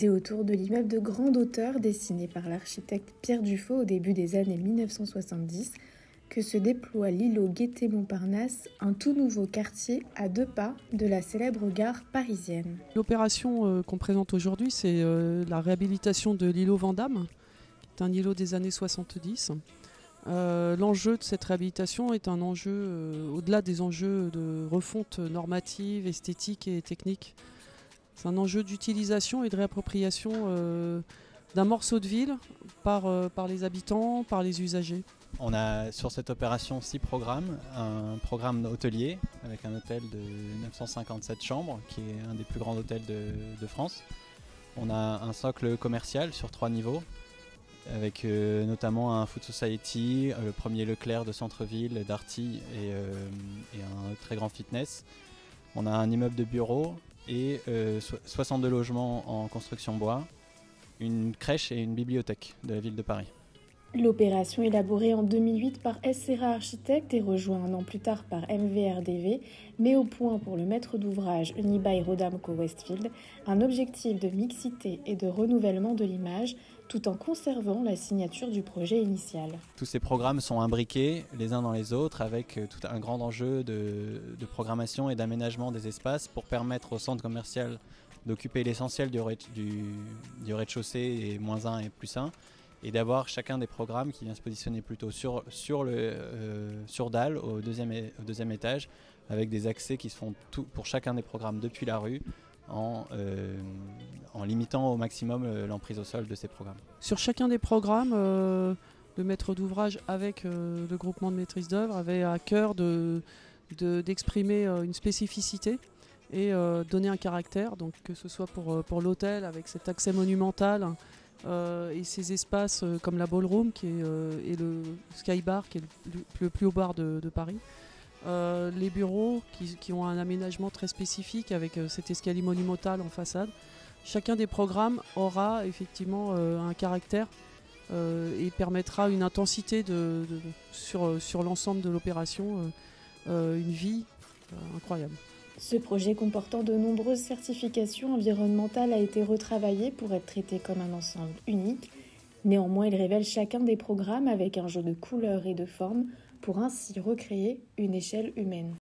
C'est autour de l'immeuble de grande hauteur dessiné par l'architecte Pierre Dufaux au début des années 1970 que se déploie l'îlot Gaîté-Montparnasse, un tout nouveau quartier à 2 pas de la célèbre gare parisienne. L'opération qu'on présente aujourd'hui, c'est la réhabilitation de l'îlot Vandamme, qui est un îlot des années 70. L'enjeu de cette réhabilitation est un enjeu, au-delà des enjeux de refonte normative, esthétique et technique. C'est un enjeu d'utilisation et de réappropriation d'un morceau de ville par les habitants, par les usagers. On a sur cette opération 6 programmes. Un programme hôtelier avec un hôtel de 957 chambres qui est un des plus grands hôtels de France. On a un socle commercial sur 3 niveaux avec notamment un Food Society, le premier Leclerc de centre-ville, Darty et un très grand fitness. On a un immeuble de bureaux et 62 logements en construction bois, une crèche et une bibliothèque de la ville de Paris. L'opération élaborée en 2008 par SCRA Architectes et rejoint un an plus tard par MVRDV met au point pour le maître d'ouvrage Unibail-Rodamco-Westfield un objectif de mixité et de renouvellement de l'image tout en conservant la signature du projet initial. Tous ces programmes sont imbriqués les uns dans les autres avec tout un grand enjeu de programmation et d'aménagement des espaces pour permettre au centre commercial d'occuper l'essentiel du rez-de-chaussée et -1 et +1. Et d'avoir chacun des programmes qui vient se positionner plutôt sur dalle au deuxième étage avec des accès qui se font pour chacun des programmes depuis la rue en limitant au maximum l'emprise au sol de ces programmes. Sur chacun des programmes, le maître d'ouvrage avec le groupement de maîtrise d'œuvre avait à cœur d'exprimer une spécificité et donner un caractère, donc que ce soit pour l'hôtel avec cet accès monumental et ces espaces comme la ballroom et le skybar qui est le plus haut bar de Paris. Les bureaux qui ont un aménagement très spécifique avec cet escalier monumental en façade. Chacun des programmes aura effectivement un caractère et permettra une intensité sur l'ensemble de l'opération, une vie incroyable. Ce projet comportant de nombreuses certifications environnementales a été retravaillé pour être traité comme un ensemble unique. Néanmoins, il révèle chacun des programmes avec un jeu de couleurs et de formes pour ainsi recréer une échelle humaine.